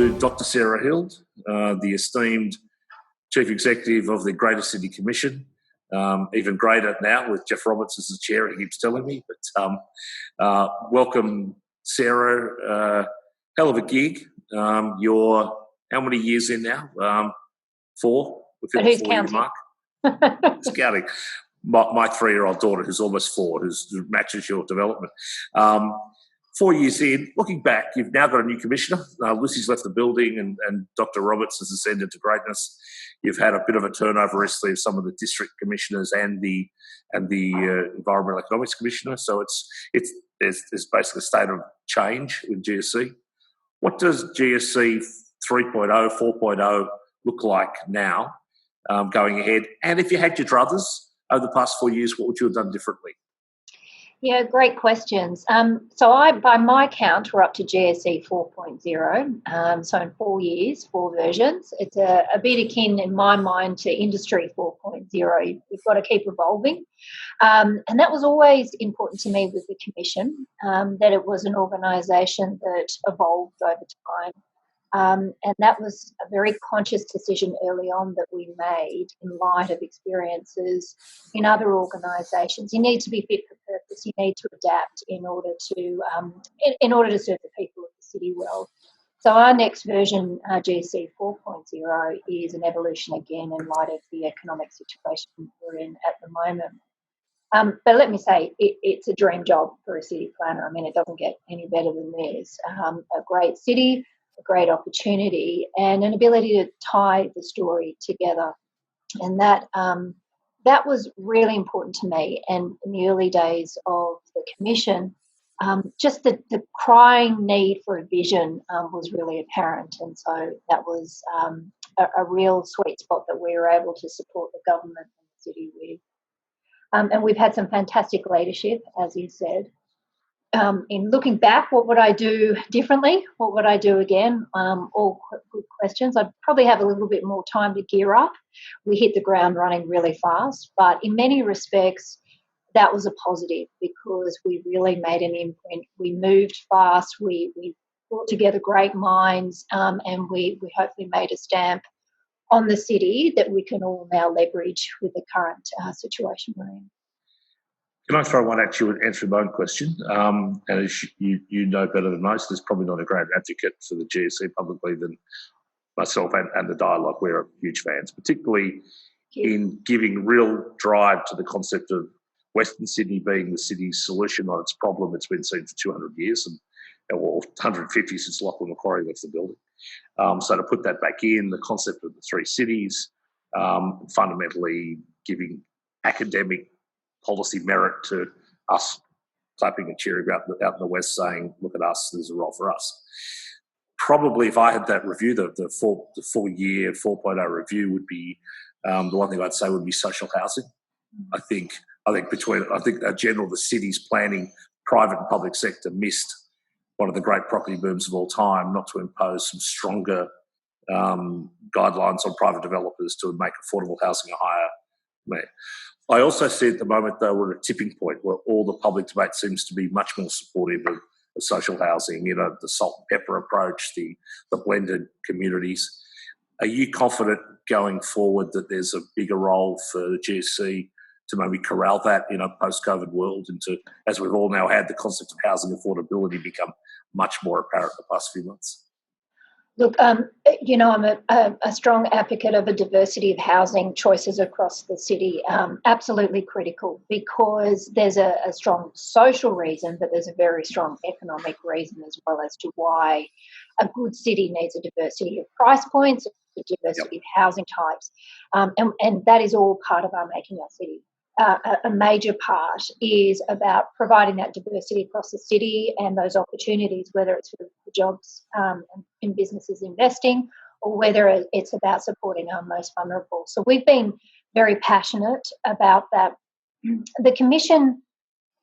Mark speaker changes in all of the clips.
Speaker 1: to Dr. Sarah Hild, the esteemed Chief Executive of the Greater Sydney Commission. Even greater now with Jeff Roberts as the chair, he keeps telling me. But welcome, Sarah. Hell of a gig. You're how many years in now? 4?
Speaker 2: But who's counting?
Speaker 1: Mark. Who's counting? My 3-year-old daughter, who's almost 4, who matches your development. 4 years in, looking back, you've now got a new commissioner. Lucy's left the building and Dr. Roberts has ascended to greatness. You've had a bit of a turnover recently of some of the district commissioners and the Environmental Economics Commissioner. So there's basically a state of change with GSC. What does GSC 3.0, 4.0 look like now going ahead? And if you had your druthers over the past 4 years, what would you have done differently?
Speaker 2: Yeah, great questions. So by my count, we're up to GSE 4.0. So in 4 years, 4 versions. It's a bit akin in my mind to Industry 4.0. We've got to keep evolving. And that was always important to me with the Commission, that it was an organisation that evolved over time. And that was a very conscious decision early on that we made in light of experiences in other organisations. You need to be fit for purpose. You need to adapt in order to serve the people of the city well. So our next version, GC 4.0, is an evolution again in light of the economic situation we're in at the moment. But let me say, it's a dream job for a city planner. I mean, it doesn't get any better than this. A great city, a great opportunity, and an ability to tie the story together. And that was really important to me. And in the early days of the Commission, just the crying need for a vision was really apparent. And so that was a real sweet spot that we were able to support the government and the city with. And we've had some fantastic leadership, as you said. In looking back, what would I do differently? What would I do again? All good questions. I'd probably have a little bit more time to gear up. We hit the ground running really fast, but in many respects, that was a positive because we really made an imprint. We moved fast. We brought together great minds, and we hopefully made a stamp on the city that we can all now leverage with the current situation we're in.
Speaker 1: Can I throw one at you and answer my own question? And as you know better than most, there's probably not a great advocate for the GSC publicly than myself and the Dialogue. We're huge fans, particularly in giving real drive to the concept of Western Sydney being the city's solution on its problem. It's been seen for 200 years and 150 since Lachlan Macquarie left the building. So to put that back in, the concept of the 3 cities, fundamentally giving academic policy merit to us clapping and cheering out in the West saying, look at us, there's a role for us. Probably if I had that review, the 4-year 4.0 review would be, the one thing I'd say would be social housing. I think in general, the city's planning, private and public sector missed one of the great property booms of all time, not to impose some stronger guidelines on private developers to make affordable housing a higher rate. I also see at the moment, though, we're at a tipping point where all the public debate seems to be much more supportive of social housing, the salt and pepper approach, the blended communities. Are you confident going forward that there's a bigger role for the GSC to maybe corral that in a post-COVID world and to, as we've all now had, the concept of housing affordability become much more apparent in the past few months?
Speaker 2: Look, I'm a strong advocate of a diversity of housing choices across the city. Absolutely critical because there's a strong social reason, but there's a very strong economic reason as well as to why a good city needs a diversity of price points, a diversity of housing types, and that is all part of our making our city. A major part is about providing that diversity across the city and those opportunities, whether it's for jobs in businesses investing or whether it's about supporting our most vulnerable. So we've been very passionate about that. The Commission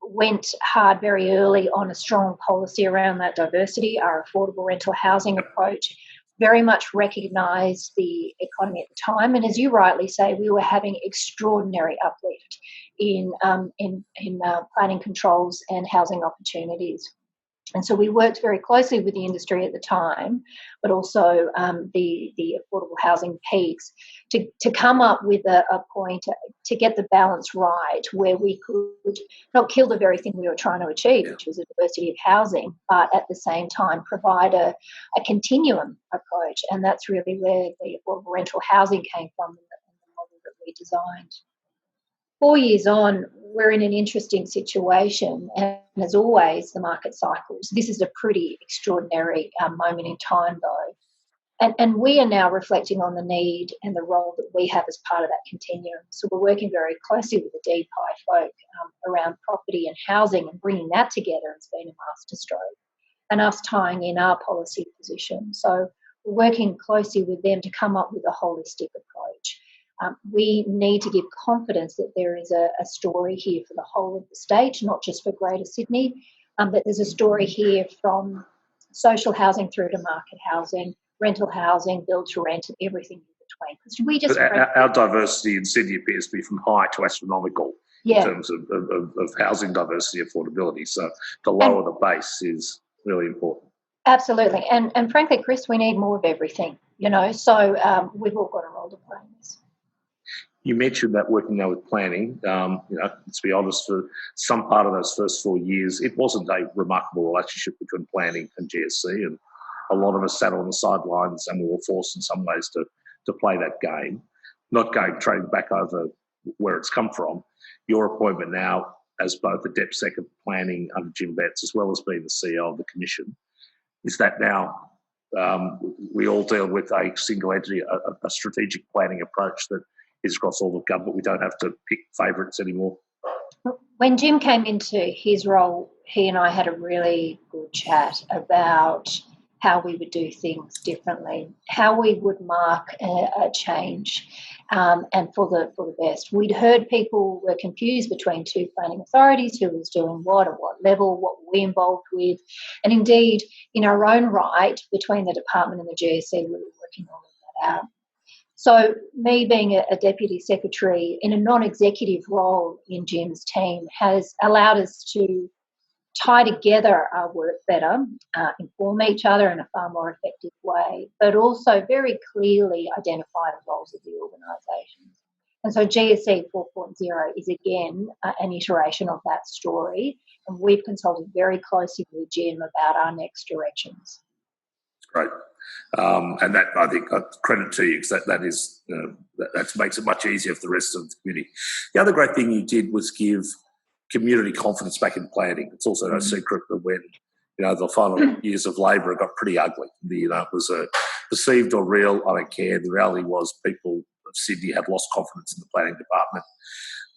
Speaker 2: went hard very early on a strong policy around that diversity. Our affordable rental housing approach very much recognised the economy at the time, and as you rightly say, we were having extraordinary uplift in planning controls and housing opportunities. And so we worked very closely with the industry at the time, but also the affordable housing peaks to come up with a point to get the balance right where we could not kill the very thing we were trying to achieve, which was a diversity of housing, but at the same time provide a continuum approach. And that's really where the affordable rental housing came from and the model that we designed. 4 years on, we're in an interesting situation, and as always, the market cycles. This is a pretty extraordinary moment in time, though, and we are now reflecting on the need and the role that we have as part of that continuum. So we're working very closely with the DPI folk around property and housing and bringing that together has been a masterstroke, and us tying in our policy position. So we're working closely with them to come up with a holistic approach. We need to give confidence that there is a story here for the whole of the state, not just for Greater Sydney, that there's a story here from social housing through to market housing, rental housing, build to rent, and everything in between. Because we just
Speaker 1: our diversity in Sydney appears to be from high to astronomical in terms of housing diversity, affordability. So to lower the base is really important.
Speaker 2: Absolutely, and frankly, Chris, we need more of everything. So we've all got a role to play in this.
Speaker 1: You mentioned that working now with planning, let's be honest, for some part of those first 4 years, it wasn't a remarkable relationship between planning and GSC, and a lot of us sat on the sidelines and we were forced in some ways to play that game, not trading back over where it's come from. Your appointment now as both the DepSec of planning under Jim Betts, as well as being the CEO of the Commission, is that now we all deal with a single entity, a strategic planning approach that is across all of government. We don't have to pick favourites anymore.
Speaker 2: When Jim came into his role, he and I had a really good chat about how we would do things differently, how we would mark a change, and for the best. We'd heard people were confused between two planning authorities, who was doing what at what level, what were we involved with, and indeed, in our own right, between the department and the GSC, we were working all of that out. So me being a deputy secretary in a non-executive role in Jim's team has allowed us to tie together our work better, inform each other in a far more effective way, but also very clearly identify the roles of the organisations. And so GSC 4.0 is again an iteration of that story, and we've consulted very closely with Jim about our next directions.
Speaker 1: Great. And that, I think, credit to you, because that makes it much easier for the rest of the community. The other great thing you did was give community confidence back in planning. It's also no secret that when the final years of Labor got pretty ugly. It was a perceived or real, I don't care. The reality was people of Sydney had lost confidence in the planning department,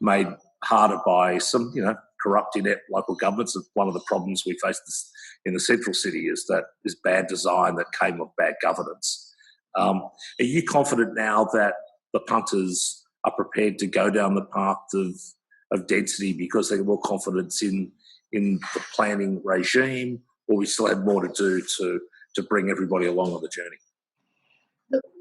Speaker 1: made harder by some corrupt, inept local governments. One of the problems we face in the central city is that this bad design that came of bad governance. Are you confident now that the punters are prepared to go down the path of density because they have more confidence in the planning regime, or we still have more to do to bring everybody along on the journey?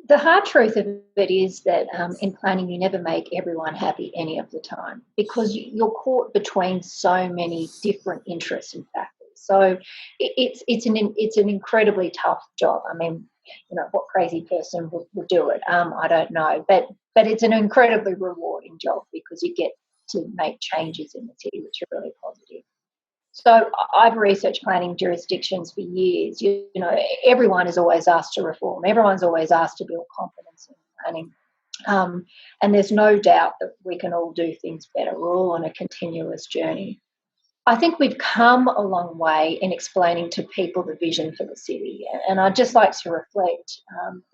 Speaker 2: The hard truth of it is that in planning you never make everyone happy any of the time, because you're caught between so many different interests and factors. So it's an incredibly tough job. I mean, what crazy person would do it? I don't know, but it's an incredibly rewarding job because you get to make changes in the city which are really positive. So I've researched planning jurisdictions for years. Everyone is always asked to reform. Everyone's always asked to build confidence in planning. And there's no doubt that we can all do things better. We're all on a continuous journey. I think we've come a long way in explaining to people the vision for the city. And I'd just like to reflect,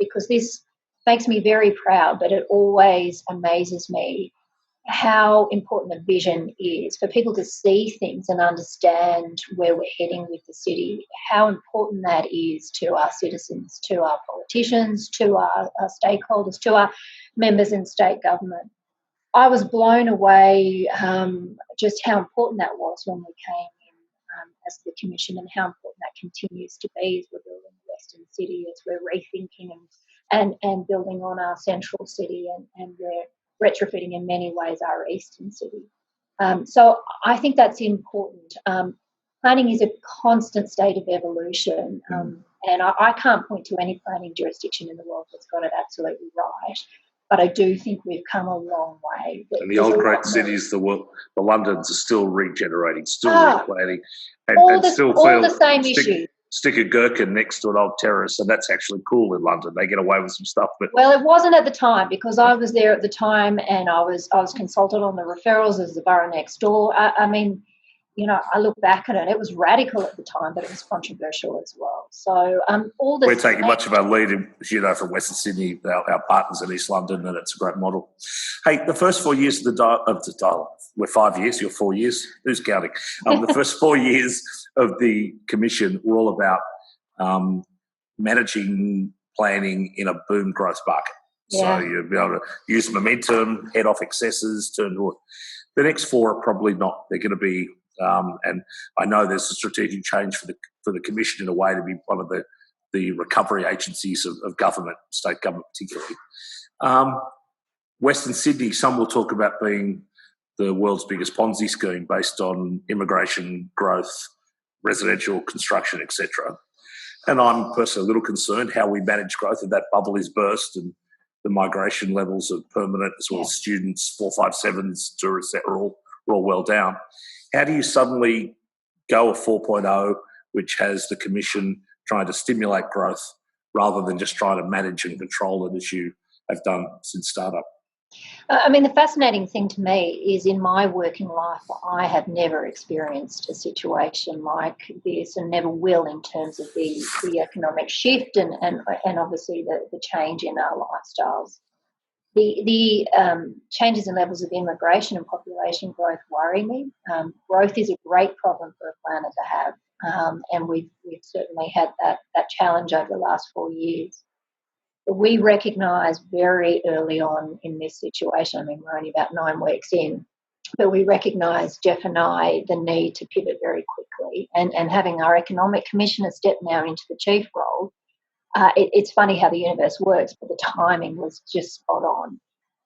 Speaker 2: because this makes me very proud, but it always amazes me how important the vision is for people to see things and understand where we're heading with the city, how important that is to our citizens, to our politicians, to our stakeholders, to our members in state government. I was blown away just how important that was when we came in as the Commission, and how important that continues to be as we're building the Western City, as we're rethinking and building on our central city, and we're retrofitting in many ways our eastern city. So I think that's important. planning is a constant state of evolution, and I can't point to any planning jurisdiction in the world that's got it absolutely right. But I do think we've come a long way.
Speaker 1: And the old great cities, the Londons, are still regenerating, still replanning, and
Speaker 2: the same issues.
Speaker 1: Stick a gherkin next to an old terrace, and that's actually cool in London. They get away with some stuff. But
Speaker 2: well, it wasn't at the time, because I was there at the time, and I was consulted on the referrals as the borough next door. I mean, you know, I look back at it, it was radical at the time, but it was controversial as well. So
Speaker 1: we're taking much of our lead, as you know, from Western Sydney, our partners in East London, and it's a great model. Hey, the first 4 years of the dialogue, we're 5 years, you're 4 years, who's counting? The first 4 years of the commission were all about managing planning in a boom growth market.
Speaker 2: Yeah.
Speaker 1: So you'll be able to use momentum, head off excesses, turn north. The next 4 are probably not. They're going to be, and I know there's a strategic change for the commission in a way to be one of the recovery agencies of government, state government particularly. Western Sydney, some will talk about being the world's biggest Ponzi scheme based on immigration growth, residential construction, etc. And I'm personally a little concerned how we manage growth if that bubble is burst and the migration levels of permanent as well as students, 457s, tourists, that are all well down. How do you suddenly go a 4.0, which has the commission trying to stimulate growth rather than just trying to manage and control it as you have done since startup?
Speaker 2: I mean, the fascinating thing to me is in my working life, I have never experienced a situation like this, and never will, in terms of the economic shift and obviously the change in our lifestyles. The changes in levels of immigration and population growth worry me. Growth is a great problem for a planner to have, and we've certainly had that challenge over the last 4 years. We recognised very early on in this situation, I mean, we're only about 9 weeks in, but we recognised, Jeff and I, the need to pivot very quickly. And having our economic commissioner step now into the chief role, it's funny how the universe works, but the timing was just spot on.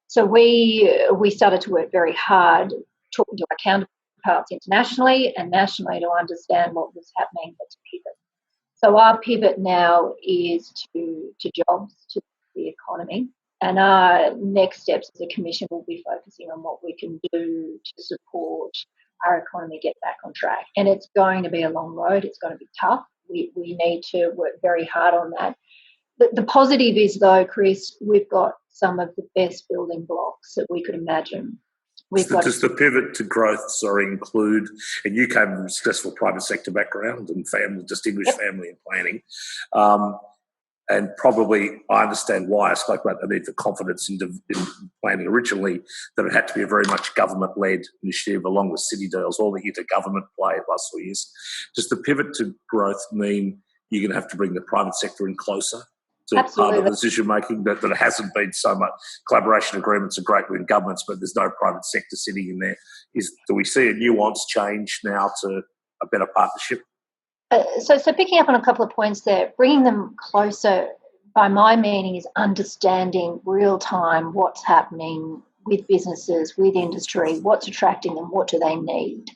Speaker 2: So we started to work very hard, talking to our counterparts internationally and nationally to understand what was happening, but to pivot. So our pivot now is to jobs, to the economy, and our next steps as a commission will be focusing on what we can do to support our economy get back on track. And it's going to be a long road. It's going to be tough. We need to work very hard on that. The positive is, though, Chris, we've got some of the best building blocks that we could imagine.
Speaker 1: Does the pivot to growth, include, and you came from a successful private sector background and distinguished family and planning, and probably I understand why I spoke about the need for confidence in planning originally, that it had to be a very much government-led initiative along with city deals, all the intergovernment play of last 4 years. Does the pivot to growth mean you're going to have to bring the private sector in closer to part of the decision making, that it hasn't been so much? Collaboration agreements are great with governments, but there's no private sector sitting in there. Do we see a nuance change now to a better partnership?
Speaker 2: So picking up on a couple of points there, bringing them closer, by my meaning, is understanding real time what's happening with businesses, with industry, what's attracting them, what do they need.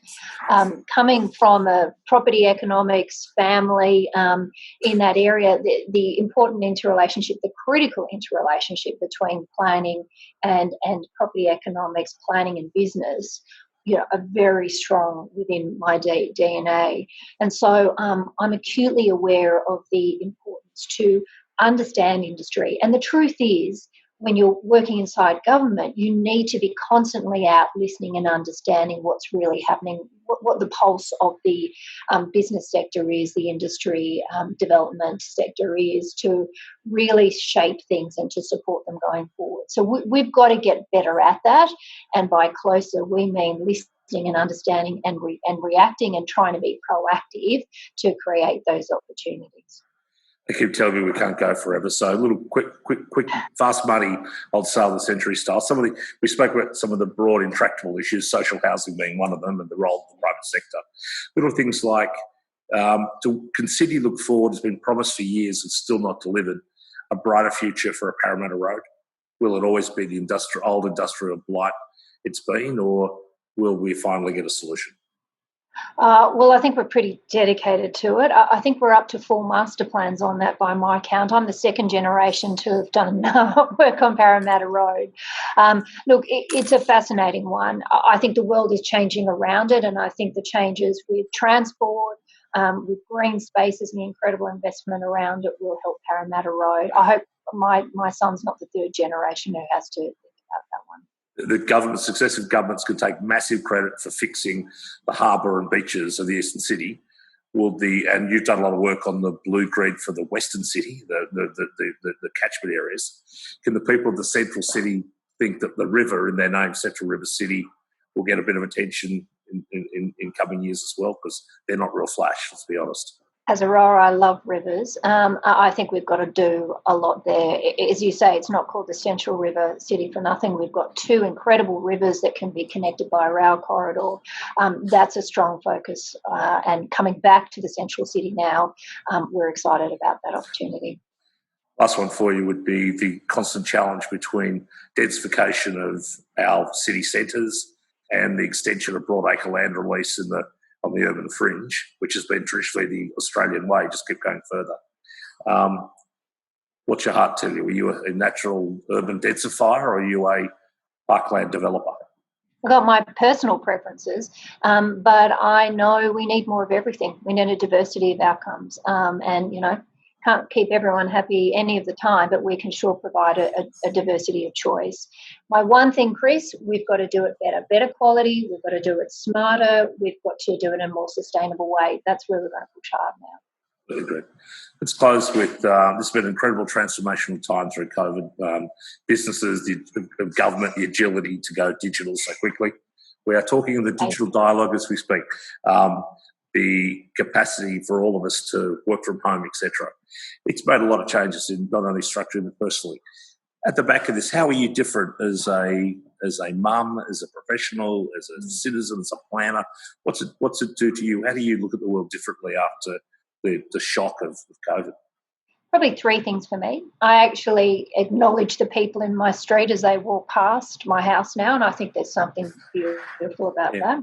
Speaker 2: Coming from a property economics family in that area, the important interrelationship, the critical interrelationship between planning and property economics, planning and business, are very strong within my DNA. And so I'm acutely aware of the importance to understand industry. And the truth is, when you're working inside government, you need to be constantly out listening and understanding what's really happening, what the pulse of the business sector is, the industry development sector is, to really shape things and to support them going forward. So we've got to get better at that. And by closer, we mean listening and understanding and reacting and trying to be proactive to create those opportunities.
Speaker 1: They keep telling me we can't go forever. So a little quick, fast money, old sale of the century style. We spoke about some of the broad intractable issues, social housing being one of them, and the role of the private sector. Little things like, can Sydney look forward, has been promised for years and still not delivered, a brighter future for a Parramatta Road? Will it always be the old industrial blight it's been, or will we finally get a solution?
Speaker 2: Well, I think we're pretty dedicated to it. I think we're up to 4 master plans on that by my count. I'm the second generation to have done work on Parramatta Road. Look, it's a fascinating one. I think the world is changing around it, and I think the changes with transport, with green spaces and the incredible investment around it will help Parramatta Road. I hope my son's not the third generation who has to think about that one.
Speaker 1: Successive governments can take massive credit for fixing the harbour and beaches of the eastern city. And you've done a lot of work on the blue grid for the western city, the catchment areas. Can the people of the central city think that the river in their name, Central River City, will get a bit of attention in coming years as well? Because they're not real flash, let's be honest.
Speaker 2: As Aurora, I love rivers. I think we've got to do a lot there. As you say, it's not called the Central River City for nothing. We've got 2 incredible rivers that can be connected by a rail corridor. That's a strong focus. And coming back to the Central City now, we're excited about that opportunity.
Speaker 1: Last one for you would be the constant challenge between densification of our city centres and the extension of broadacre land release on the urban fringe, which has been traditionally the Australian way, just keep going further. What's your heart tell you? Are you a natural urban densifier, or are you a parkland developer?
Speaker 2: I've got my personal preferences, but I know we need more of everything. We need a diversity of outcomes, and can't keep everyone happy any of the time, but we can sure provide a diversity of choice. My one thing, Chris, we've got to do it better quality, we've got to do it smarter, we've got to do it in a more sustainable way. That's where we're going to push hard now.
Speaker 1: Really good. Let's close with this has been an incredible transformational time through COVID. Businesses, the government, the agility to go digital so quickly. We are talking in the digital dialogue as we speak. The capacity for all of us to work from home, etc. It's made a lot of changes in not only structure but personally. At the back of this, how are you different as a mum, as a professional, as a citizen, as a planner? What's it do to you? How do you look at the world differently after the shock of COVID?
Speaker 2: Probably 3 things for me. I actually acknowledge the people in my street as they walk past my house now, and I think there's something beautiful about that.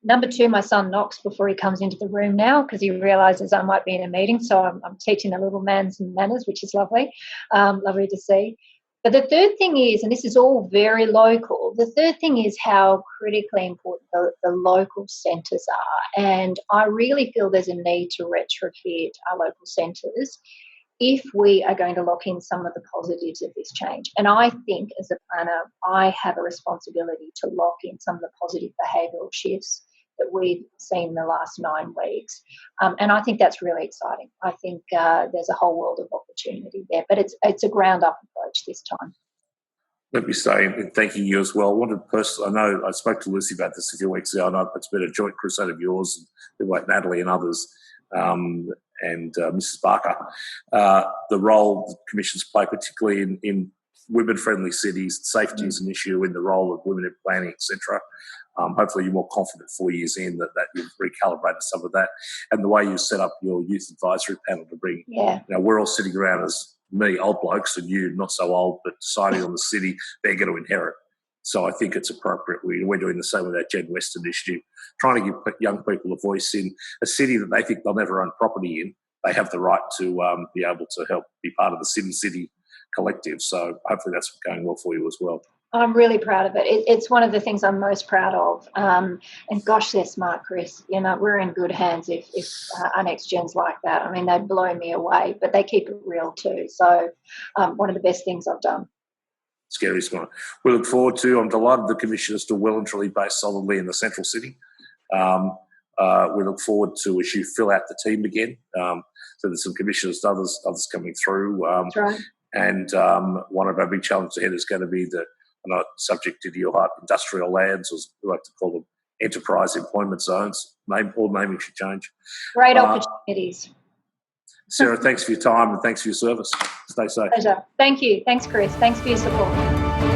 Speaker 2: Number 2, my son knocks before he comes into the room now because he realises I might be in a meeting, so I'm teaching the little man some manners, which is lovely to see. But the third thing is, and this is all very local, the third thing is how critically important the local centres are. And I really feel there's a need to retrofit our local centres if we are going to lock in some of the positives of this change. And I think as a planner, I have a responsibility to lock in some of the positive behavioural shifts that we've seen in the last 9 weeks. And I think that's really exciting. I think there's a whole world of opportunity there, but it's a ground-up approach this time.
Speaker 1: Let me say, thanking you as well. I know I spoke to Lucy about this a few weeks ago. I know it's been a joint crusade of yours, and people like Natalie and others, and Mrs. Barker. The role the commissions play, particularly in women-friendly cities, safety is an issue in the role of women in planning, etc. Hopefully you're more confident 4 years in that you've recalibrated some of that. And the way you set up your youth advisory panel to bring, we're all sitting around as me, old blokes, and you, not so old, but deciding on the city they're going to inherit. So I think it's appropriate. We're doing the same with our Gen West initiative, trying to give young people a voice in a city that they think they'll never own property in. They have the right to be able to help be part of the city collective. So hopefully that's going well for you as well.
Speaker 2: I'm really proud of it. It's one of the things I'm most proud of. And gosh, they're smart, Chris. We're in good hands if our next gen's like that. I mean, they blow me away, but they keep it real too. So one of the best things I've done.
Speaker 1: Scary smart. We look forward to, I'm delighted the commission is still well and truly based solidly in the central city. We look forward to, as you fill out the team again, so there's some commissioners, others coming through.
Speaker 2: That's right.
Speaker 1: And one of our big challenges ahead is going to be subject to your heart, industrial lands, or we like to call them enterprise employment zones. All naming should change.
Speaker 2: Great opportunities.
Speaker 1: Sarah, thanks for your time and thanks for your service. Stay safe.
Speaker 2: Pleasure. Thank you. Thanks, Chris. Thanks for your support.